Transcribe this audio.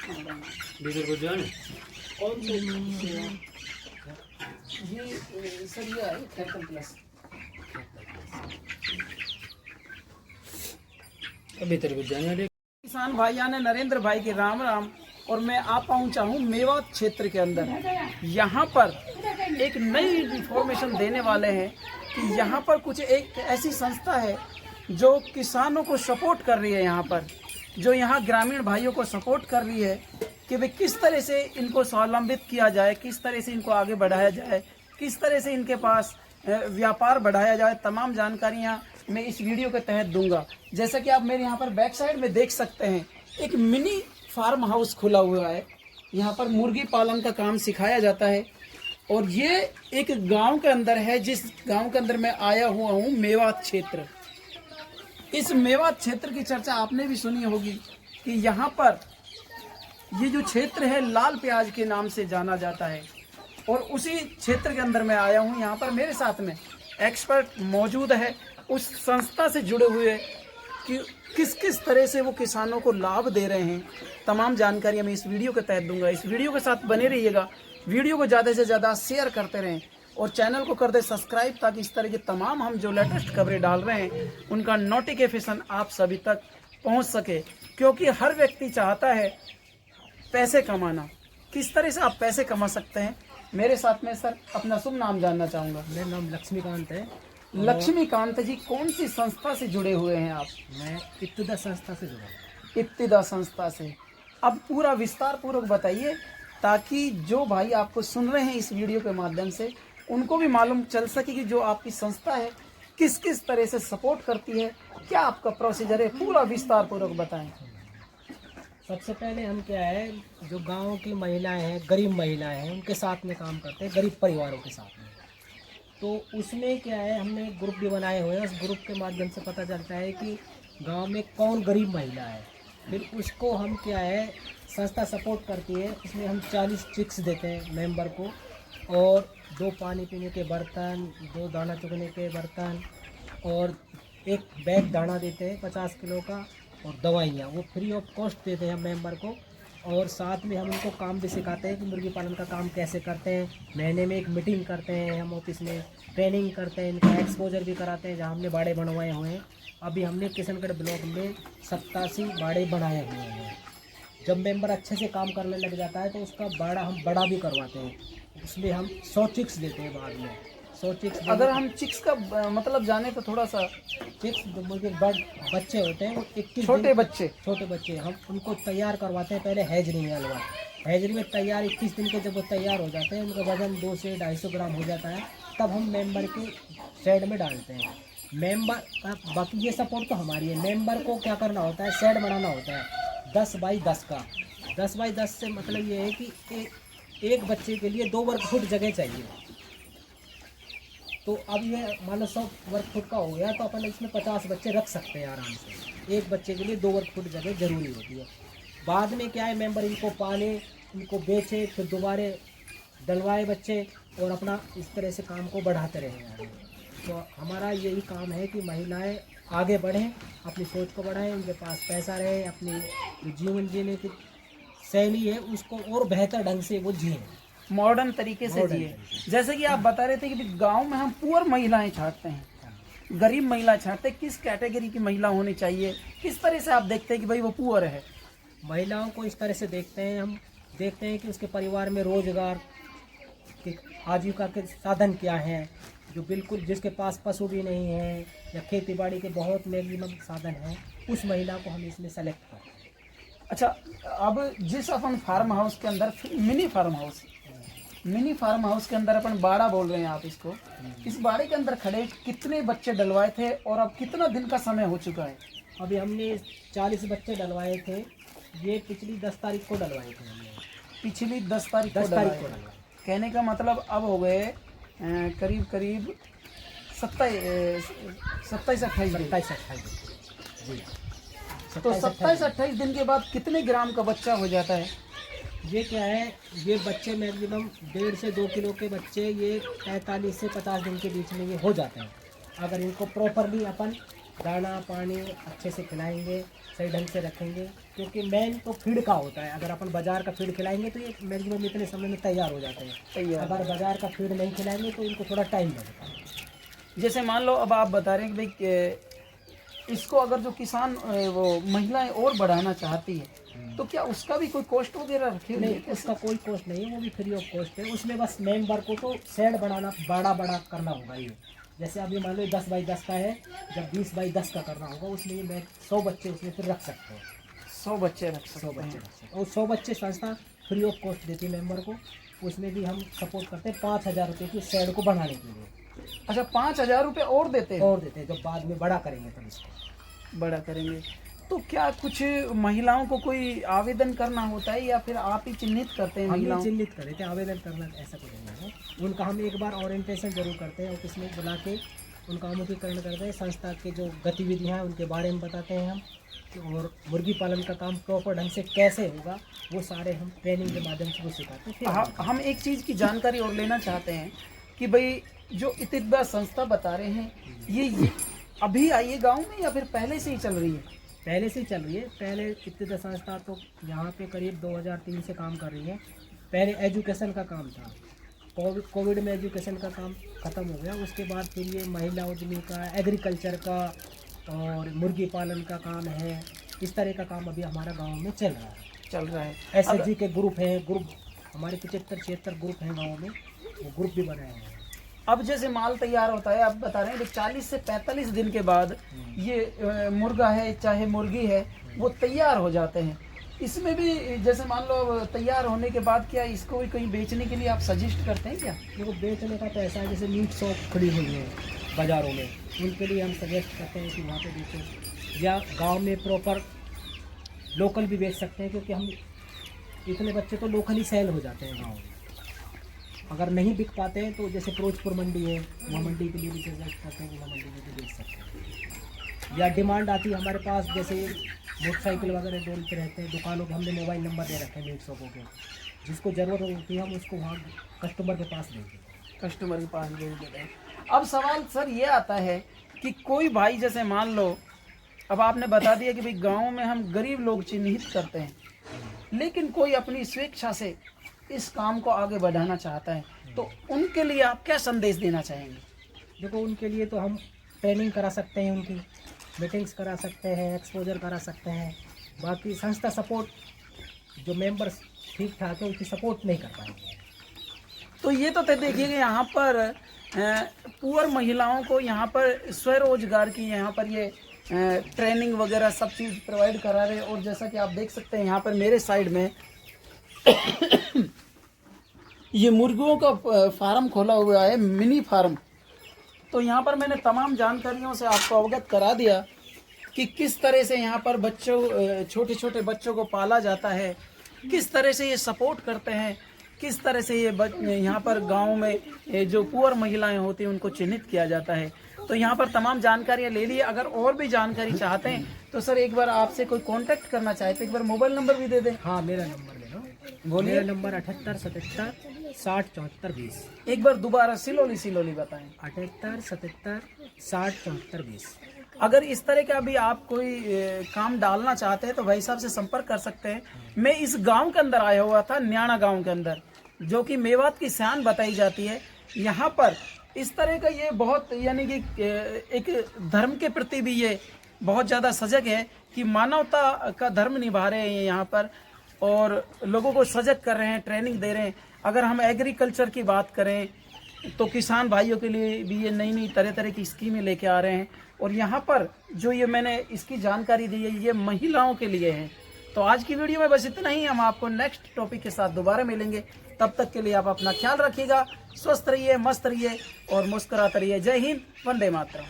Diesel को जाने कौन से ये सर ये है कैपिटल प्लस। अभी तेरे को जाने किसान भाईयान ने नरेंद्र भाई के राम राम। और मैं आ पहुंचा हूं मेवात क्षेत्र के अंदर। यहाँ पर एक नई इन्फॉर्मेशन देने वाले हैं कि यहाँ पर कुछ एक ऐसी संस्था है जो किसानों को सपोर्ट कर रही है। यहाँ पर जो यहाँ ग्रामीण भाइयों को सपोर्ट कर रही है कि वे किस तरह से इनको स्वावलंबित किया जाए, किस तरह से इनको आगे बढ़ाया जाए, किस तरह से इनके पास व्यापार बढ़ाया जाए। तमाम जानकारियाँ मैं इस वीडियो के तहत दूंगा। जैसा कि आप मेरे यहाँ पर बैक साइड में देख सकते हैं, एक मिनी फार्म हाउस खुला हुआ है। यहाँ पर मुर्गी पालन का काम सिखाया जाता है। और ये एक गांव के अंदर है, जिस गांव के अंदर मैं आया हुआ हूँ, मेवात क्षेत्र। इस मेवात क्षेत्र की चर्चा आपने भी सुनी होगी कि यहाँ पर ये जो क्षेत्र है लाल प्याज के नाम से जाना जाता है। और उसी क्षेत्र के अंदर मैं आया हूँ। यहाँ पर मेरे साथ में एक्सपर्ट मौजूद है, उस संस्था से जुड़े हुए कि किस किस तरह से वो किसानों को लाभ दे रहे हैं। तमाम जानकारियाँ मैं इस वीडियो के तहत दूंगा। इस वीडियो के साथ बने रहिएगा। वीडियो को ज़्यादा से ज़्यादा शेयर करते रहें और चैनल को कर दे सब्सक्राइब, ताकि इस तरह की तमाम हम जो लेटेस्ट खबरें डाल रहे हैं उनका नोटिफिकेशन आप सभी तक पहुंच सके। क्योंकि हर व्यक्ति चाहता है पैसे कमाना। किस तरह से आप पैसे कमा सकते हैं, मेरे साथ में सर अपना शुभ नाम जानना चाहूँगा। मेरा नाम लक्ष्मीकांत है। लक्ष्मीकांत जी, कौन सी संस्था से जुड़े हुए हैं आप? मैं इब्तिदा संस्था से जुड़ा हूँ। इब्तिदा संस्था से। अब पूरा विस्तार पूर्वक बताइए, ताकि जो भाई आपको सुन रहे हैं इस वीडियो के माध्यम से, उनको भी मालूम चल सके कि जो आपकी संस्था है किस किस तरह से सपोर्ट करती है, क्या आपका प्रोसीजर है, पूरा विस्तार पूर्वक बताएं। सबसे पहले हम क्या है, जो गांव की महिलाएं हैं, गरीब महिलाएं हैं, उनके साथ में काम करते हैं, गरीब परिवारों के साथ में। तो उसमें क्या है, हमने ग्रुप भी बनाए हुए हैं। उस ग्रुप के माध्यम से पता चलता है कि गांव में कौन गरीब महिला है। फिर उसको हम क्या है, संस्था सपोर्ट करती है। उसमें हम 40 चिक्स देते हैं मेंबर को, और 2 पानी पीने के बर्तन, 2 दाना चुगने के बर्तन, और 1 बैग दाना देते हैं 50 किलो का, और दवाइयाँ वो फ्री ऑफ कॉस्ट देते हैं हम मेंबर को। और साथ में हम उनको काम भी सिखाते हैं कि मुर्गी पालन का काम कैसे करते हैं। महीने में एक मीटिंग करते हैं हम ऑफिस में, ट्रेनिंग करते हैं, इनका एक्सपोजर भी कराते हैं। जहाँ हमने बाड़े बनवाए हुए हैं, अभी हमने किशनगढ़ ब्लॉक में 87 बाड़े बनाए हुए हैं। जब मेंबर अच्छे से काम करने लग जाता है तो उसका बाड़ा हम बड़ा भी करवाते हैं। उसमें हम 100 चिक्स देते हैं बाद में। 100 चिक्स। अगर हम चिक्स का मतलब जाने तो थोड़ा सा, चिक्स जो मुर्गे बच्चे होते हैं वो 21 छोटे बच्चे हम उनको तैयार करवाते हैं पहले हैजरी में। अलवा हैजरी में तैयार 21 दिन के जब वो तैयार हो जाते हैं, उनका वजन 200 से 250 ग्राम हो जाता है, तब हम मेंबर के शेड में डालते हैं। मेंबर का बाकी ये सपोर्ट तो हमारी है। मेंबर को क्या करना होता है, शेड बनाना होता है 10 बाई 10 का। 10 बाई 10 से मतलब ये है कि एक बच्चे के लिए 2 वर्ग फुट जगह चाहिए। तो अब ये मान लो 100 वर्ग फुट का हो गया, तो अपन इसमें 50 बच्चे रख सकते हैं आराम से। एक बच्चे के लिए 2 वर्ग फुट जगह जरूरी होती है। बाद में क्या है, मेंबर इनको पाले, इनको बेचे, फिर दोबारा डलवाए बच्चे, और अपना इस तरह से काम को बढ़ाते रहे। तो हमारा यही काम है कि महिलाएं आगे बढ़ें, अपनी सोच को बढ़ाएं, उनके पास पैसा रहे, अपनी जो जीवन जीने की शैली है उसको और बेहतर ढंग से वो जिए, मॉडर्न तरीके से जिए। जैसे कि आप बता रहे थे कि गांव में हम पुअर महिलाएं छांटते हैं, गरीब महिला छांटते हैं। किस कैटेगरी की महिला होनी चाहिए, किस तरह से आप देखते हैं कि भाई वो पुअर है? महिलाओं को इस तरह से देखते हैं, हम देखते हैं कि उसके परिवार में रोजगार के आजीविका के साधन क्या हैं, जो बिल्कुल जिसके पास पशु भी नहीं है या खेती बाड़ी के बहुत मैक्सिमम साधन हैं, उस महिला को हम इसमें सेलेक्ट करते हैं। अच्छा, अब जिस अपन फार्म हाउस के अंदर, मिनी फार्म हाउस के अंदर अपन बाड़ा बोल रहे हैं आप इसको, इस बाड़े के अंदर खड़े कितने बच्चे डलवाए थे और अब कितना दिन का समय हो चुका है? अभी हमने 40 बच्चे डलवाए थे। ये पिछली 10 तारीख को डलवाए थे हमने। पिछली 10 तारीख को डलवाए। कहने का मतलब अब हो गए करीब 27-28 जी। तो 27-28 दिन के बाद कितने ग्राम का बच्चा हो जाता है? ये क्या है, ये बच्चे मैक्सिमम 1.5 से 2 किलो के बच्चे ये 45 से 50 दिन के बीच में ये हो जाते हैं, अगर इनको प्रॉपरली अपन दाना पानी अच्छे से खिलाएंगे, सही ढंग से रखेंगे, क्योंकि मेन तो फीड का होता है। अगर अपन बाजार का फीड खिलाएंगे तो ये मैक्सिमम इतने समय में तैयार हो जाते हैं। तैयार। अगर बाजार का फीड नहीं खिलाएंगे तो इनको थोड़ा टाइम लगेगा। जैसे मान लो अब आप बता रहे हैं कि भाई इसको अगर जो किसान वो महिलाएं और बढ़ाना चाहती है तो क्या उसका भी कोई कॉस्ट वगैरह रखे हुए नहीं, हैं? उसका कोई कॉस्ट नहीं है, वो भी फ्री ऑफ कॉस्ट है। उसमें बस मेंबर को तो शेड बनाना बड़ा करना होगा। ये जैसे अभी मान लो 10 बाई 10 का है, जब 20 बाई 10 का करना होगा उसमें ये मैं 100 बच्चे उसमें फिर रख सकते हैं। 100 बच्चे रख 100 सकते बच्चे हैं। रख सकते हैं और 100 बच्चे संस्था फ्री ऑफ कॉस्ट देती है मेंबर को। उसमें भी हम सपोर्ट करते हैं 5,000 रुपये की शेड को बढ़ाने के लिए। अच्छा, 5,000 रुपये और देते हैं? और देते हैं, जब बाद में बड़ा करेंगे तब इसको बड़ा करेंगे। तो क्या कुछ महिलाओं को कोई आवेदन करना होता है या फिर आप ही चिन्हित करते हैं हम महिलाओं? चिन्हित कर देते हैं। आवेदन करना ऐसा कुछ नहीं है। उनका हम एक बार ओरिएंटेशन जरूर करते हैं, ऑफिस में बुला के उनका मुखीकरण करते हैं। संस्था के जो गतिविधियाँ हैं उनके बारे में बताते हैं हम, और मुर्गी पालन का काम प्रॉपर ढंग से कैसे होगा वो सारे हम ट्रेनिंग के माध्यम से वो सिखाते हैं। फिर हम एक चीज़ की जानकारी और लेना चाहते हैं कि भाई जो इतिद्बा संस्था बता रहे हैं ये अभी आई है गाँव में या फिर पहले से ही चल रही है? पहले से ही चल रही है। पहले इत्तेदा संस्था तो यहाँ पे करीब 2003 से काम कर रही है। पहले एजुकेशन का काम था, कोविड में एजुकेशन का काम ख़त्म हो गया। उसके बाद फिर ये महिला उद्यमी का, एग्रीकल्चर का और मुर्गी पालन का काम है। इस तरह का काम अभी हमारा गांव में चल रहा है। SHG के ग्रुप हैं, ग्रुप हमारे 75-76 ग्रुप हैं गाँव में, वो ग्रुप भी बनाए हैं। अब जैसे माल तैयार होता है, आप बता रहे हैं 40 से 45 दिन के बाद ये मुर्गा है चाहे मुर्गी है वो तैयार हो जाते हैं। इसमें भी जैसे मान लो अब तैयार होने के बाद क्या इसको भी कहीं बेचने के लिए आप सजेस्ट करते हैं क्या? देखो, बेचने का तो ऐसा है, जैसे मीट शॉप खुली हुई है बाज़ारों में, उनके लिए हम सजेस्ट करते हैं कि वहाँ पे बेचो, या गांव में प्रॉपर लोकल भी बेच सकते हैं, क्योंकि हम इतने बच्चे तो लोकल ही सेल हो जाते हैं गाँव में। अगर नहीं बिक पाते हैं तो जैसे फिरोजपुर मंडी है, वहाँ मंडी के लिए भी सजेस्ट करते हैं कि वहाँ मंडी में भी बेच सकते हैं। या डिमांड आती है हमारे पास, जैसे मोटरसाइकिल वगैरह डोलते रहते हैं दुकानों के, हमने मोबाइल नंबर दे रखे हैं मीट शॉपों के, जिसको ज़रूरत होती है हम उसको वहाँ कस्टमर के पास भेज देते हैं। कस्टमर के पास भेज देते हैं। अब सवाल सर ये आता है कि कोई भाई जैसे मान लो अब आपने बता दिया कि भाई गाँव में हम गरीब लोग चिन्हित करते हैं, लेकिन कोई अपनी स्वेच्छा से इस काम को आगे बढ़ाना चाहता है तो उनके लिए आप क्या संदेश देना चाहेंगे? देखो, उनके लिए तो हम ट्रेनिंग करा सकते हैं, उनकी मीटिंग्स करा सकते हैं, एक्सपोजर करा सकते हैं। बाकी संस्था सपोर्ट जो मेंबर्स ठीक ठाक है उनकी सपोर्ट नहीं कर पाएंगे। तो ये तो देखिएगा यहाँ पर पुअर महिलाओं को यहाँ पर स्वरोजगार की यहाँ पर ये ट्रेनिंग वगैरह सब चीज़ प्रोवाइड करा रहे हैं। और जैसा कि आप देख सकते हैं यहाँ पर मेरे साइड में ये मुर्गियों का फार्म खोला हुआ है, मिनी फार्म। तो यहाँ पर मैंने तमाम जानकारियों से आपको अवगत करा दिया कि किस तरह से यहाँ पर बच्चों छोटे छोटे बच्चों को पाला जाता है, किस तरह से ये सपोर्ट करते हैं, किस तरह से ये यहाँ पर गांव में जो पुअर महिलाएं होती हैं उनको चिन्हित किया जाता है। तो यहाँ पर तमाम जानकारियाँ ले लिए। अगर और भी जानकारी चाहते हैं तो सर एक बार आपसे कोई कांटेक्ट करना चाहे तो एक बार मोबाइल नंबर भी दे दें। हाँ, मेरा नंबर ले लो, बोलिए। मेरा नंबर 78 77 60 74 20। एक बार दोबारा सिलोली बताएं। 78 77 60 74 20। अगर इस तरह का भी आप कोई काम डालना चाहते हैं तो भाई साहब से संपर्क कर सकते हैं। मैं इस गांव के अंदर आया हुआ था, न्याणा गांव के अंदर, जो कि मेवात की शान बताई जाती है। यहाँ पर इस तरह का ये बहुत यानी कि एक धर्म के प्रति भी ये बहुत ज़्यादा सजग है कि मानवता का धर्म निभा रहे हैं यहाँ पर और लोगों को सजग कर रहे हैं, ट्रेनिंग दे रहे हैं। अगर हम एग्रीकल्चर की बात करें तो किसान भाइयों के लिए भी ये नई नई तरह तरह की स्कीमें लेके आ रहे हैं। और यहाँ पर जो ये मैंने इसकी जानकारी दी है ये महिलाओं के लिए है। तो आज की वीडियो में बस इतना ही। हम आपको नेक्स्ट टॉपिक के साथ दोबारा मिलेंगे। तब तक के लिए आप अपना ख्याल रखिएगा, स्वस्थ रहिए, मस्त रहिए और मुस्कुराते रहिए। जय हिंद, वंदे मातरम।